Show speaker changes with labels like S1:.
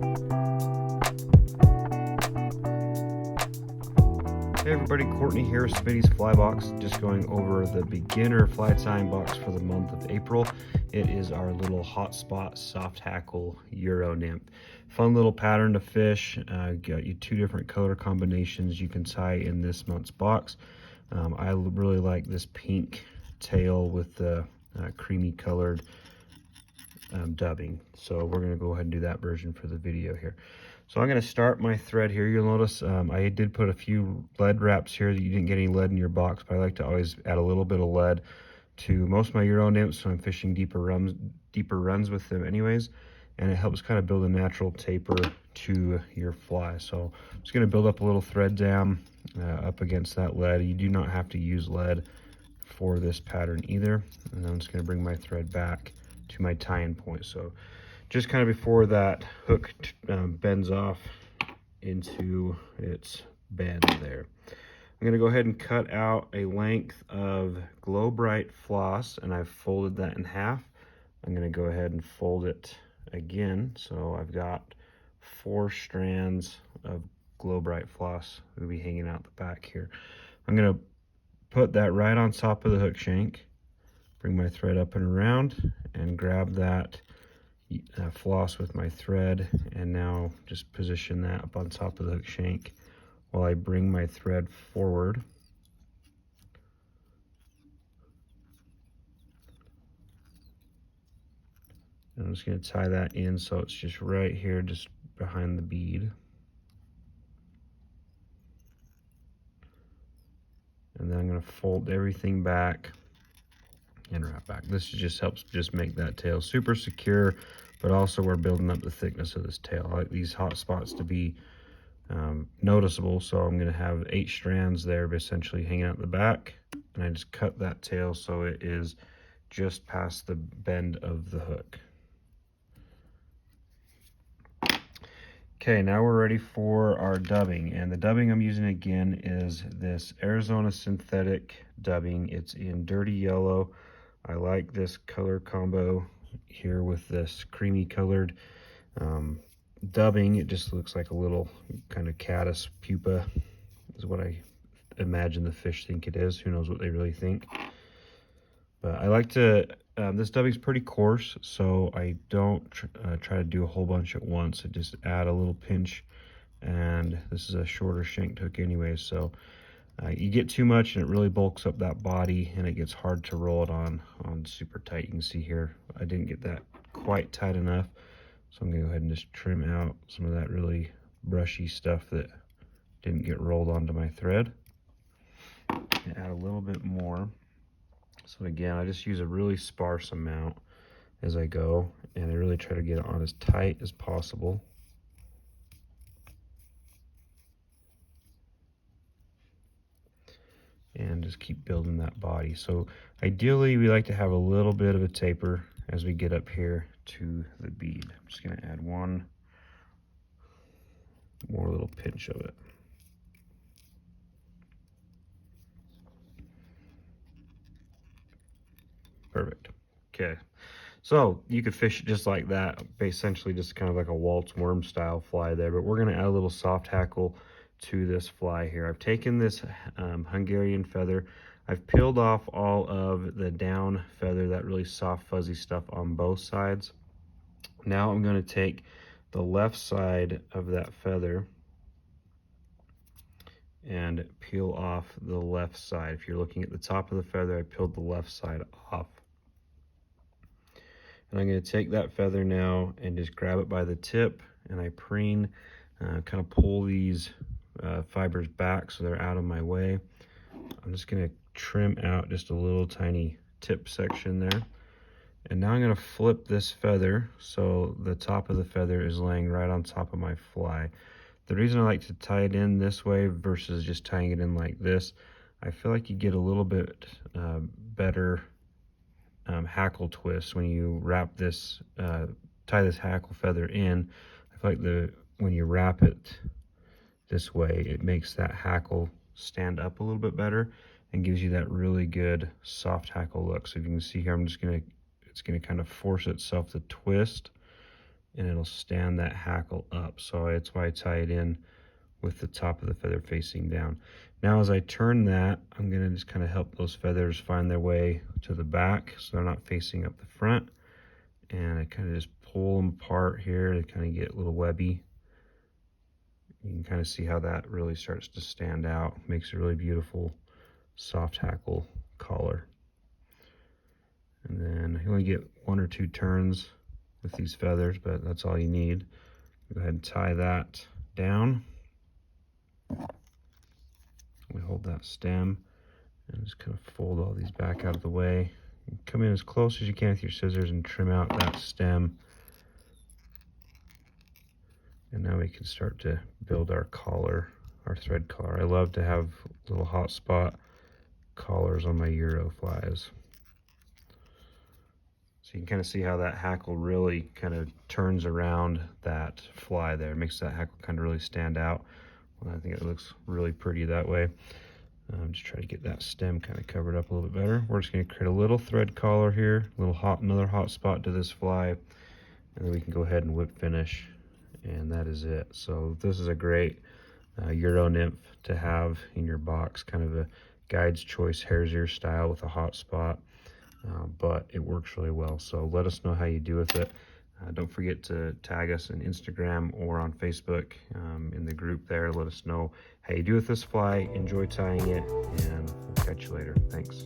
S1: Hey everybody, Courtney here, Smitty's Fly Box. Just going over the beginner fly tying box for the month of April. It is our little Spot Soft Hackle Euro nymph. Fun little pattern to fish. Got you two different color combinations you can tie in this month's box. I really like this pink tail with the creamy colored dubbing. So we're gonna go ahead and do that version for the video here. So I'm going to start my thread here. You'll notice I did put a few lead wraps here that you didn't get any lead in your box, but I like to always add a little bit of lead to most of my Euro nymphs, so I'm fishing deeper runs with them anyways, and it helps kind of build a natural taper to your fly. So I'm just going to build up a little thread dam up against that lead. You do not have to use lead for this pattern either. And I'm just going to bring my thread back to my tie-in point. So just kind of before that hook bends off into its bend there. I'm going to go ahead and cut out a length of Glo Brite floss, and I've folded that in half. I'm going to go ahead and fold it again. So I've got 4 strands of Glo Brite floss that will be hanging out the back here. I'm going to put that right on top of the hook shank, bring my thread up and around, and grab that floss with my thread, and now just position that up on top of the hook shank while I bring my thread forward. And I'm just going to tie that in so it's just right here, just behind the bead. And then I'm going to fold everything back and wrap back. This just helps just make that tail super secure, but also we're building up the thickness of this tail. I like these hot spots to be noticeable, so I'm going to have 8 strands there essentially hanging out the back, and I just cut that tail so it is just past the bend of the hook. Okay, now we're ready for our dubbing, and the dubbing I'm using again is this Arizona synthetic dubbing. It's in dirty yellow. I like this color combo here with this creamy colored dubbing. It just looks like a little kind of caddis pupa is what I imagine the fish think it is. Who knows what they really think. But I like to, this dubbing's pretty coarse, so I don't try to do a whole bunch at once. I just add a little pinch, and this is a shorter shanked hook anyway, so you get too much and it really bulks up that body, and it gets hard to roll it on super tight. You can see here I didn't get that quite tight enough, so I'm gonna go ahead and just trim out some of that really brushy stuff that didn't get rolled onto my thread, and add a little bit more. So again, I just use a really sparse amount as I go, and I really try to get it on as tight as possible. And just keep building that body. So ideally we like to have a little bit of a taper as we get up here to the bead. I'm just going to add one more little pinch of it. Perfect. Okay, so you could fish it just like that, essentially just kind of like a waltz worm style fly there, but we're going to add a little soft hackle to this fly here. I've taken this Hungarian feather, I've peeled off all of the down feather, that really soft fuzzy stuff on both sides. Now I'm going to take the left side of that feather and peel off the left side. If you're looking at the top of the feather, I peeled the left side off. And I'm going to take that feather now and just grab it by the tip, and I preen, kind of pull these fibers back so they're out of my way. I'm just going to trim out just a little tiny tip section there. And now I'm going to flip this feather so the top of the feather is laying right on top of my fly. The reason I like to tie it in this way versus just tying it in like this, I feel like you get a little bit better hackle twist when you wrap this, tie this hackle feather in. I feel like when you wrap it this way, it makes that hackle stand up a little bit better and gives you that really good soft hackle look. So if you can see here, it's gonna kind of force itself to twist and it'll stand that hackle up. So that's why I tie it in with the top of the feather facing down. Now as I turn that, I'm gonna just kind of help those feathers find their way to the back so they're not facing up the front. And I kind of just pull them apart here to kind of get a little webby. You can kind of see how that really starts to stand out. Makes a really beautiful soft hackle collar. And then you only get 1 or 2 turns with these feathers, but that's all you need. Go ahead and tie that down. We hold that stem and just kind of fold all these back out of the way. Come in as close as you can with your scissors and trim out that stem. And now we can start to build our collar, our thread collar. I love to have little hot spot collars on my Euro flies. So you can kind of see how that hackle really kind of turns around that fly there. It makes that hackle kind of really stand out. Well, I think it looks really pretty that way. Just try to get that stem kind of covered up a little bit better. We're just going to create a little thread collar here, another hot spot to this fly, and then we can go ahead and whip finish, and that is it. So this is a great Euro nymph to have in your box, kind of a guide's choice hare's ear style with a hot spot, but it works really well. So let us know how you do with it. Don't forget to tag us on Instagram or on Facebook in the group there. Let us know how you do with this fly. Enjoy tying it, and we'll catch you later. Thanks.